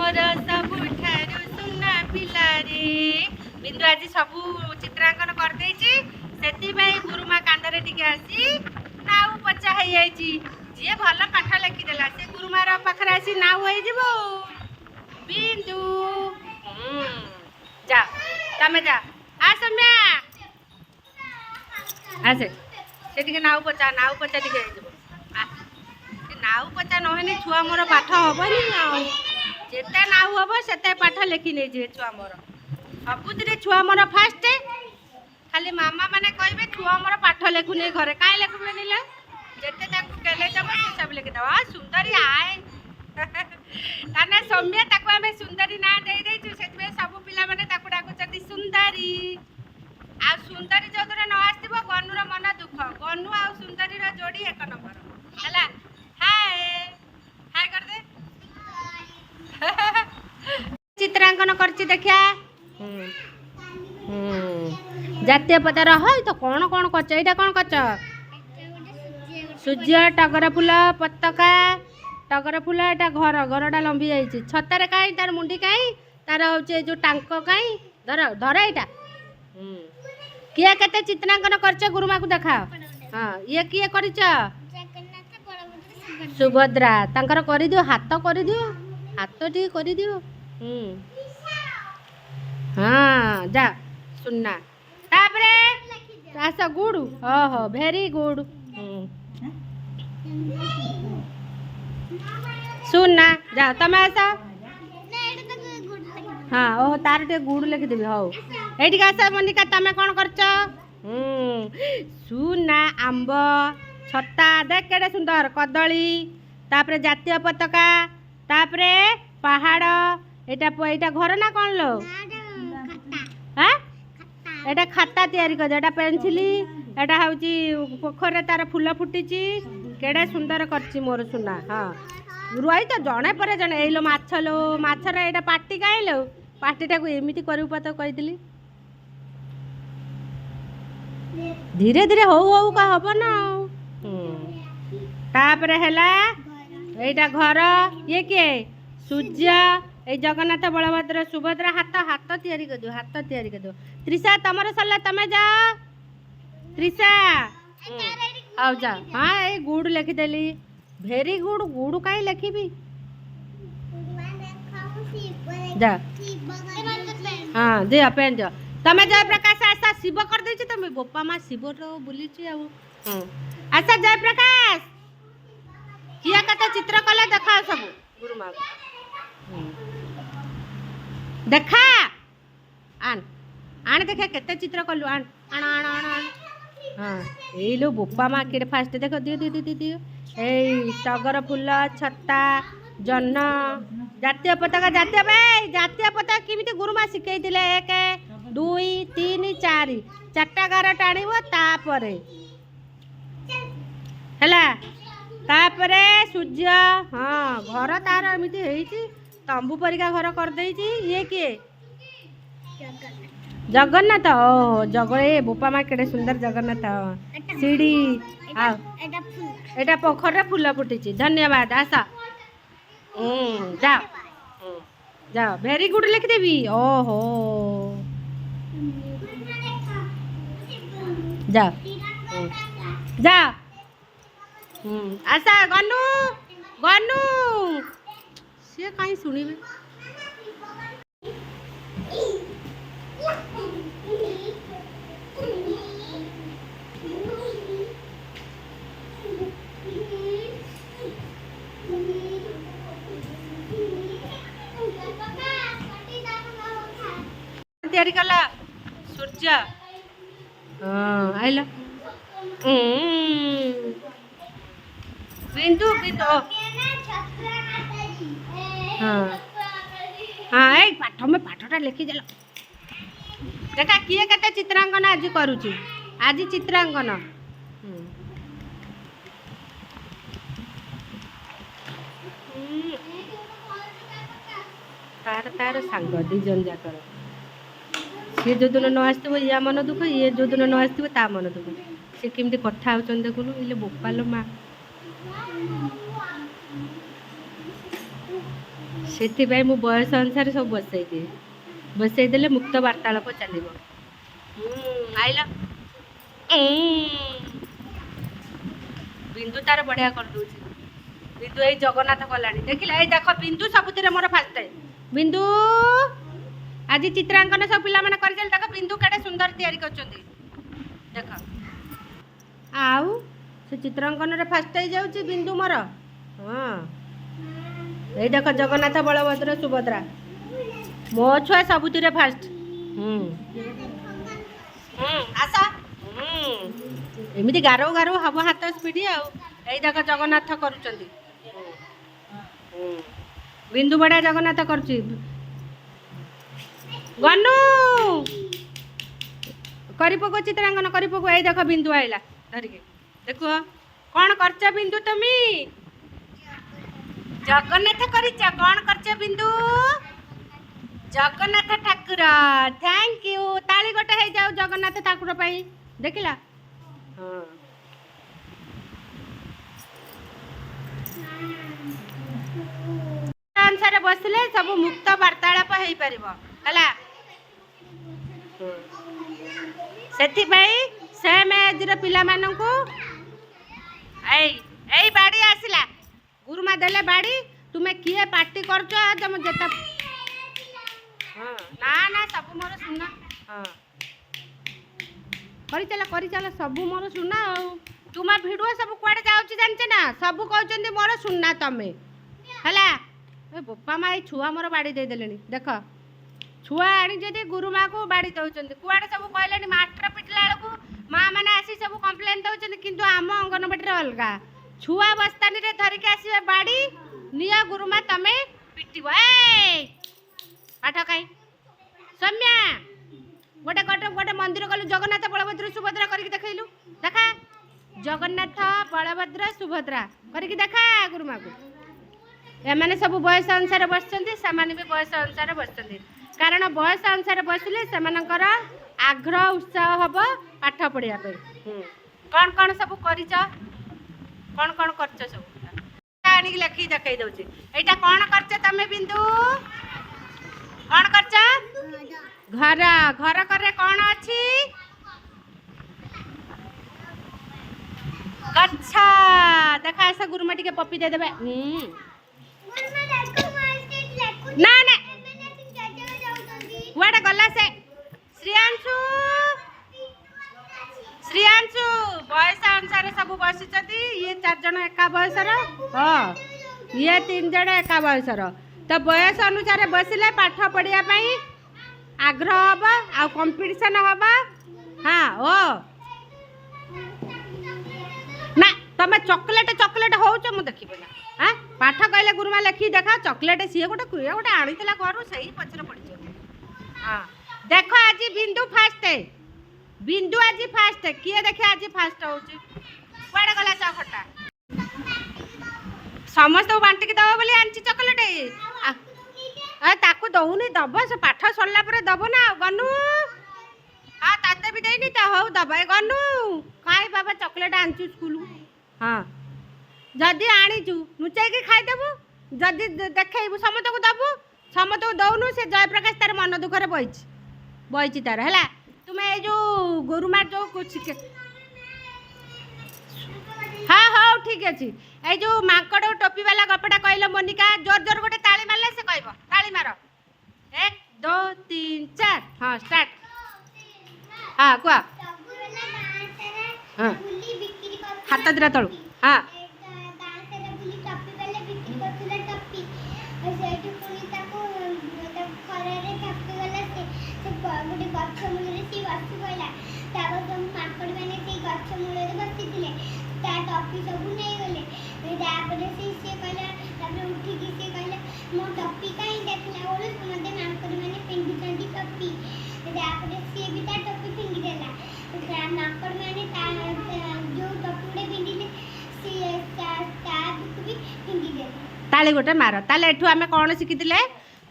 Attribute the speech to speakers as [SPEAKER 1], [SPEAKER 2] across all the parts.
[SPEAKER 1] मोर सबुठारु सुना पिलारे बिंदु आज सबू चित्रांकन कर देछि सेति भाई गुरुमा कांदरे टिके आसी नाउ पचा है जाइछि जे भल पाठ लिखि देला से गुरुमार पाखरे आसी नाउ होई जिवो बिंदु जा तमे जा आ सम्या आसे से टिके नाउ पचा टिके जिवो नाउ पचा नहेने छुआ मोर पाठ हबनी जेते नाउ हब सेते पाठ लिखि नै जे छुआ मोर सबुदिने छुआ मोर फास्ट खाली मामा माने कहबे छुआ मोर पाठ लिखुने घरे काई लिखबे निले जेते ताकू केले जब से सब लिखि दवा सुंदरी आए ताने सौम्य ताकू हमें सुंदरी ना दे दे छु सेतबे सब पिला माने ताकू डाकू चती सुंदरी आ सुंदरी जोदरे न आस्तिबो गनुर मन दुख गनु आ सुंदरी रो जोड़ी एक नंबर हला हाय हाय कर दे चित्रांकन करछि देखिया जातीय पदार हय तो कौन कौन करछ एटा कौन करछ सूर्य टगर फूल पताका टगर फूल एटा घर घरटा लंबी जाइछि छतारे काई तार मुंडी काई तार होचे जो टांक काई धर धर एटा किया केते चित्रांकन करछ गुरुमा को देखा हां ये किया करिछ सुभद्रा तांकर करि दियो हाथ करि दियो हाथ ठीक करि दियो हाँ जा सुनना तापरे आस गुड ओहो वेरी गुड सुनना जा तमे आस हाँ ओह तार टे गुड लिखि देबी हौ एठी आस मोनिका तमे कोन करछ सुनना आंब छत्ता देख केडे सुंदर कदली तापरे जातीय पताका तापरे पहाड़ एटा एटा घर ना कोन लो हाँ एटा खाता तैयारी कर एटा पेंसिल एटा हउची पोखरे तार फूल फुटीची केडे सुंदर करची मोर सुना हाँ रुई तो जणे पर जणे एलो माछ लो माछर एटा पाटी काइलो पाटीटा को एमिति करू पतो कहितली धीरे धीरे हो का हबो ना तापरे हैला एटा घर ये के सूर्य ए जगन्नाथ बलभद्र सुभद्रा हाथ हाथ तैयारी कर दो हाथ तैयारी कर दो त्रिषा तमर सरला तमे जा त्रिषा आओ जा हाँ ए गुड लिखि देली वेरी गुड गुड काई लिखिबी जा हाँ दे पेन जा तमे जय प्रकाश आशा शिव कर देछि तमे बोपा मा शिव रो बुलिछि आ आशा जय प्रकाश किया कते चित्र कले देखा सब गुरुमा देखा आन आन देखे केते चित्र कलु आन आन आन आन हाँ ए लो बोपा मा के फास्ट देखो दियो दियो दियो दियो ए टगर फूल छत्ता जन्न जातीय पताका जातीय पताका किमिति गुरुमा शिखै दिले 1 2 3 4 चारटा गार टाणीबो तापरे हला तापरे सूर्य हाँ घर तार एमिति हेइची तंबू परिका घर कर देइची ये किए जगन्नाथ ओ जगए बोपा मा केडे सुंदर जगन्नाथ सीढ़ी एटा पोखर फूल फुटीची धन्यवाद आशा जाओ जाओ वेरी गुड लिख देबी ओहो जाओ जाओ आशा गनु गनु से कहीं शुणवे तैयारी कला सूर्य हाँ आइला बिंदु बिंदु हाँ हाँ ए पाठ में पाठटा लिखि देल देखा किए केते चित्रांकन आज करूची आज चित्रांकन तार तार सांग दी जन जाकर सी जो दिन न आसो या मन दुख ये जो दिन न आसो ता मन दुख सी केमती कथा होचन देखुनु इले बोपालो मा ସେଥିପାଇଁ ମୁଁ ବୟସ ଅନୁସାରେ ସବୁ ବସେଇ ଦିଏ। ବସେଇ ଦେଲେ ମୁକ୍ତ ବାର୍ତ୍ତାଳାପ ଚାଲିବ। ଆଇଲ ବିନ୍ଦୁ ତାର ବଢ଼ିଆ କରିଦେଉଛି। ବିନ୍ଦୁ ଏଇ ଜଗନ୍ନାଥ କଲାଣି ଦେଖିଲା। ଏଇ ଦେଖ ବିନ୍ଦୁ ସବୁଥିରେ ମୋର ଫାଷ୍ଟ। ବିନ୍ଦୁ ଆଜି ଚିତ୍ରାଙ୍କନ ସବୁ ପିଲାମାନେ କରିଦେଲେ। ଦେଖ ବିନ୍ଦୁ କେଡ଼େ ସୁନ୍ଦର ତିଆରି କରୁଛନ୍ତି ଦେଖ। ଆଉ ସେ ଚିତ୍ରାଙ୍କନରେ ଫାଷ୍ଟ ହେଇଯାଉଛି ବିନ୍ଦୁ ମୋର। ହଁ ଏଇ ଦେଖ ଜଗନ୍ନାଥ ବଳଭଦ୍ର ସୁଭଦ୍ରା ମୋ ଛୁଆ ସବୁଥିରେ ଫାଷ୍ଟ। ଆସ ଏମିତି ଗାରଉ ଗାରଉ ହବ ହାତ ସ୍ପିଡି ଆଉ। ଏଇ ଦେଖ ଜଗନ୍ନାଥ କରୁଛନ୍ତି। ବିନ୍ଦୁ ବଢ଼ିଆ ଜଗନ୍ନାଥ କରୁଛି। ଗନୁ କରି ପକଉ ଚିତ୍ରାଙ୍କନ କରି ପକଉ। ଏଇ ଦେଖ ବିନ୍ଦୁ ଆଇଲା ଧରିକି। ଦେଖ କ'ଣ କରିଛ ବିନ୍ଦୁ তুমি? ଜଗନ୍ନାଥ କରିଛ। କ'ଣ କରିଛ ବିନ୍ଦୁ? ଜଗନ୍ନାଥ ଠାକୁର। Thank you. ତାଳି ଗୋଟେ ହେଇଯାଉ ଜଗନ୍ନାଥ ଠାକୁର ପାଇଁ ଦେଖିଲା। ହଁ ଅନୁସାରେ ବସିଲେ ସବୁ ମୁକ୍ତ ବାର୍ତ୍ତାଳାପ ହେଇପାରିବ ହେଲା। ସେଥିପାଇଁ ସେମ୍ ଏଜ୍ର ପିଲାମାନଙ୍କୁ ଏଇ ବାଡ଼ି ଆସିଲା। ଗୁରୁମା ଦେଲେ ବାଡ଼ି। ତୁମେ କିଏ ପାର୍ଟି କରୁଛ? ତମ ଯେତେ ନା ନା ସବୁ ମୋର ସୁନା। ହଁ କରିଚାଲ ସବୁ ମୋର ସୁନା। ଆଉ ତୁମ ଭିଡ଼ିଓ ସବୁ କୁଆଡ଼େ ଯାଉଛି ଜାଣିଛ ନା? ସବୁ କହୁଛନ୍ତି ମୋର ସୁନା ତମେ ହେଲା। ଏ ବୋପା ମା ଏଇ ଛୁଆ ମୋର ବାଡ଼ି ଦେଇଦେଲେଣି ଦେଖ। ଛୁଆ ଆଣିଛନ୍ତି ଗୁରୁମାକୁ ବାଡ଼ି ଦେଉଛନ୍ତି। କୁଆଡ଼େ ସବୁ କହିଲେଣି ମାଷ୍ଟର ପିଟିଲା ବେଳକୁ ମାଆ ମାନେ ଆସି ସବୁ କମ୍ପ୍ଲେନ୍ ଦେଉଛନ୍ତି। କିନ୍ତୁ ଆମ ଅଙ୍ଗନବାଡ଼ିରେ ଅଲଗା। ଛୁଆ ବସ୍ତାନୀରେ ଧରିକି ଆସିବେ ବାଡ଼ି। ନିଅ ଗୁରୁମା ତମେ ପିଟିବ। ପାଠ କାଇଁ ସୌମ୍ୟା ଗୋଟେ ମନ୍ଦିର ଗଲୁ ଜଗନ୍ନାଥ ବଳଭଦ୍ର ସୁଭଦ୍ରା କରିକି ଦେଖେଇଲୁ। ଦେଖା ଜଗନ୍ନାଥ ବଳଭଦ୍ର ସୁଭଦ୍ରା କରିକି ଦେଖା ଗୁରୁମାକୁ। ଏମାନେ ସବୁ ବୟସ ଅନୁସାରେ ବସିଛନ୍ତି। ସେମାନେ ବି ବୟସ ଅନୁସାରେ ବସିଛନ୍ତି। କାରଣ ବୟସ ଅନୁସାରେ ବସିଲେ ସେମାନଙ୍କର ଆଗ୍ରହ ଉତ୍ସାହ ହେବ ପାଠ ପଢ଼ିବା ପାଇଁ। କ'ଣ କ'ଣ ସବୁ କରିଛ? କ'ଣ କ'ଣ କରିଛ ସବୁ ଆଣିକି ଲେଖିକି ଦେଖେଇ ଦେଉଛି। ଏଇଟା କ'ଣ କରିଛ ତମେ ବିନ୍ଦୁ? କ'ଣ କରିଛ? ଘର। ଘର କରେ କ'ଣ ଅଛି? ଗଛ। ଦେଖା ଆସ ଗୁରୁମା ଟିକେ ପପି ଦେଇଦେବେ। ନା ନା କୁଆଡ଼େ ଗଲା ସେ? ଶ୍ରୀୟାଂଶୁ ବୟସ ଅନୁସାରେ ସବୁ ବସିଛନ୍ତି। ଇଏ 4 ଜଣ ଏକା ବୟସର। ହଁ ଇଏ 3 ଜଣ ଏକା ବୟସର। ତ ବୟସ ଅନୁସାରେ ବସିଲେ ପାଠ ପଢ଼ିବା ପାଇଁ ଆଗ୍ରହ ହେବ ଆଉ କମ୍ପିଟିସନ୍ ହେବ। ହଁ ଓ ନା ତମେ ଚକୋଲେଟ୍ ହଉଛ ମୁଁ ଦେଖିବି ନା। ପାଠ କହିଲେ ଗୁରୁମା ଲେଖିକି ଦେଖା। ଚକୋଲେଟ୍ ସିଏ ଗୋଟେ ଆଣିଥିଲା ଘରୁ ସେଇ ପଛରେ ପଡ଼ିଯିବ। ହଁ ଦେଖ ଆଜି ବିନ୍ଦୁ ଫାଷ୍ଟ। ବିନ୍ଦୁ ଆଜି ଫାଷ୍ଟ। କିଏ ଦେଖେ ଆଜି ଫାଷ୍ଟ ହେଉଛି? କୁଆଡ଼େ ଗଲା ଚକଟା? ସମସ୍ତଙ୍କୁ ବାଣ୍ଟିକି ଦେବ ବୋଲି ଆଣିଛି ଚକୋଲେଟ୍। ତାକୁ ଦଉନି ଦବ। ସେ ପାଠ ସରିଲା ପରେ ଦବ ନା। ଗନୁ ତତେ ବି ଦେଇନି ତ ହଉ ଦବ। ଏ ଗନୁ କାଇଁ ବାବା ଚକୋଲେଟ୍ ଆଣିଛୁ ସ୍କୁଲକୁ? ହଁ ଯଦି ଆଣିଛୁ ଲୁଚାଇକି ଖାଇଦେବୁ। ଯଦି ଦେଖେଇବୁ ସମସ୍ତଙ୍କୁ ଦେବୁ। ସମସ୍ତଙ୍କୁ ଦଉନୁ। ସେ ଜୟପ୍ରକାଶ ତାର ମନ ଦୁଃଖରେ ବଇଛି ତାର ହେଲା। ତୁମେ ଏଇ ଯେଉଁ ଗୁରୁମା ଯେଉଁ ହଁ ହଉ ଠିକ୍ ଅଛି। ଏଇ ଯେଉଁ ମାଙ୍କଡ଼ ଟୋପିବାଲା ଗପଟା କହିଲ ମୋନିକା। ଜୋର ଗୋଟେ ତାଳି ମାରିଲେ ସେ କହିବ। ତାଳି ମାର। 1 2 3 4 ହଁ ଷ୍ଟାର୍ଟ। ହଁ କୁହ। ହଁ ହାତ ଦିଟା ତଳୁ। ହଁ ताली गोटे मार। ताले एठू आमे कौन शिखिले?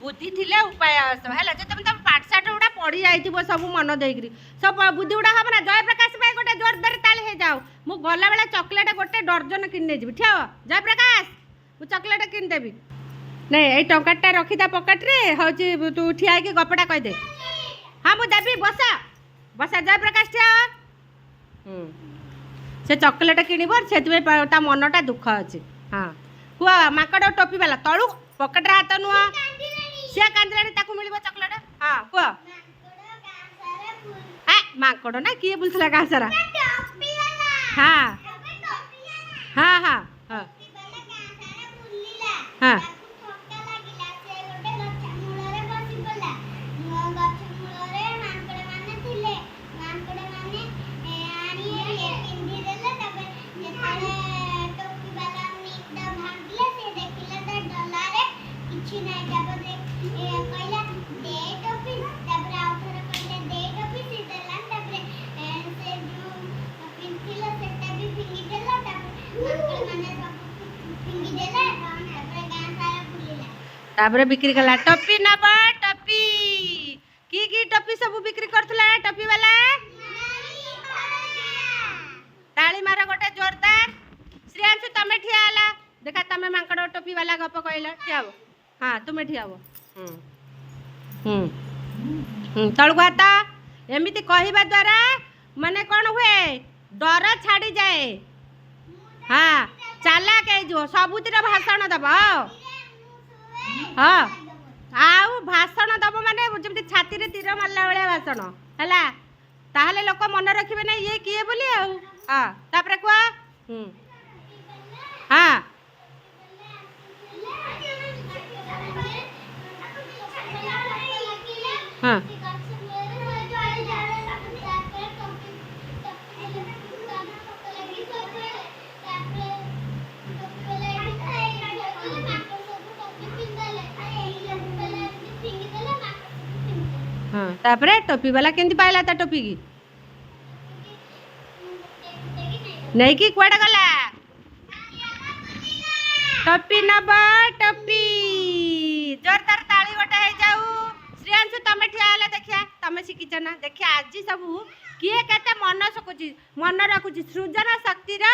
[SPEAKER 1] बुद्धि थिले उपाय है। जो तुम तुम पाठशाठ गुड़ा पढ़ी जाइए सब मन देकरी सब बुद्धि गुड़ा हम ना। जयप्रकाश भाई गोटे जोरदार ताली हो जाओ। मु गला बेला चॉकलेट गोटे डर्जन किन जी। ठिया जयप्रकाश मु चॉकलेट किन देवी। ନାଇଁ ଏଇ ଟଙ୍କାଟା ରଖିଥା ପକେଟରେ ହେଉଛି ତୁ ଠିଆ ହେଇକି ଗପଟା କହିଦେ। ହଁ ମୁଁ ଦେବି ବସା ବସା ଜୟପ୍ରକାଶ ଠିଆ ସେ ଚକୋଲେଟ୍ କିଣିବ ସେଥିପାଇଁ ତା ମନଟା ଦୁଃଖ ଅଛି। ହଁ କୁହ ମାଙ୍କଡ଼ ଟୋପି ବାଲା ତଳୁ ପକେଟରେ ହାତ ନୁହଁ ସିଏ କାନ୍ଦିଲାଣି ତାକୁ ମିଳିବ ଚକୋଲେଟ୍। ହଁ କୁହ ମାଙ୍କଡ଼ ନା କିଏ ବୁଲୁଥିଲା ଗାଁ ସାରା। ହଁ ହଁ ହଁ ହଁ ହଁ ତାପରେ ବିକ୍ରି କଲା ଟୋପି ନବ ଟୋପି କି ଟୋପି ସବୁ ବିକ୍ରି କରୁଥିଲା ଟୋପି ବାଲା। ତାଳି ମାର ଗୋଟେ ଜୋରଦାର। ଶ୍ରେୟାଂଶୁ ତମେ ଠିଆ ହେଲା ଦେଖା ତମେ ମାଙ୍କଡ଼ ଟୋପି ବାଲା ଗପ କହିଲ ଠିଆ ହବ। ହଁ ତୁମେ ଠିଆ ହବ। ତଳକୁ ହାତ ଏମିତି କହିବା ଦ୍ୱାରା ମାନେ କ'ଣ ହୁଏ ଡର ଛାଡ଼ିଯାଏ। ହଁ ଚାଲାକ ହେଇଯିବ ସବୁଥିରେ ଭାଷଣ ଦେବ। ହଁ ଆଉ ଭାଷଣ ଦେବ ମାନେ ଯେମିତି ଛାତିରେ ତୀର ମାରିଲା ଭଳିଆ ଭାଷଣ ହେଲା ତାହେଲେ ଲୋକ ମନେ ରଖିବେ ନା ଇଏ କିଏ ବୋଲି ଆଉ। ହଁ ତାପରେ କୁହ ହଁ ହଁ ହଁ ତାପରେ ଟୋପି ବାଲା କେମିତି ପାଇଲା ତା ଟୋପି କି ନେଇକି କୁଆଡ଼େ ଗଲା। ଟୋପି ନବ ଟୋପି ଜୋରଦାର ତାଳି ଗୋଟେ ହେଇଯାଉ। ଶ୍ରେୟାଂଶୁ ତମେ ଠିଆ ହେଲେ ଦେଖିଆ ତମେ ଶିଖିଛ ନା ଦେଖିଆ ଆଜି ସବୁ କିଏ କେତେ ମନ ରଖୁଛି ସୃଜନ ଶକ୍ତିର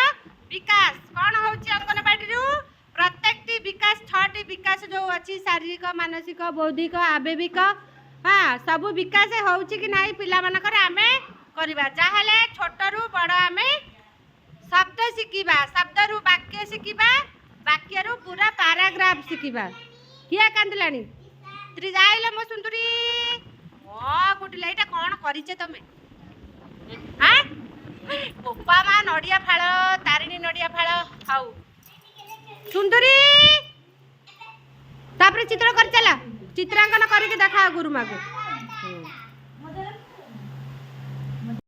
[SPEAKER 1] ବିକାଶ କ'ଣ ହେଉଛି ଅଙ୍ଗନବାଡ଼ିରୁ ପ୍ରତ୍ୟେକଟି ବିକାଶ 6ଟି ବିକାଶ ଯେଉଁ ଅଛି ଶାରୀରିକ ମାନସିକ ବୌଦ୍ଧିକ ଆବେବିକ ହଁ ସବୁ ବିକାଶ ହେଉଛି କି ନାହିଁ ପିଲାମାନଙ୍କର ଆମେ କରିବା ଯାହେଲେ ଛୋଟରୁ ବଡ଼ ଆମେ ଶବ୍ଦ ଶିଖିବା ଶବ୍ଦରୁ ବାକ୍ୟ ଶିଖିବା ବାକ୍ୟରୁ ପୁରା ପାରାଗ୍ରାଫ ଶିଖିବା। କିଏ କାନ୍ଦିଲାଣି ଯାଇଲ ମୋ ସୁନ୍ଦରୀ କୁଟିଲା ଏଇଟା କ'ଣ କରିଛ ତମେ ବୋପା ମା ନଡ଼ିଆ ଫାଳ ତାରିଣୀ ନଡ଼ିଆ ଫାଳ ହଉ ସୁନ୍ଦରୀ ତାପରେ ଚିତ୍ର କରିଚାଲ ଚିତ୍ରାଙ୍କନ କରିକି ଦେଖାଅ ଗୁରୁମାକୁ।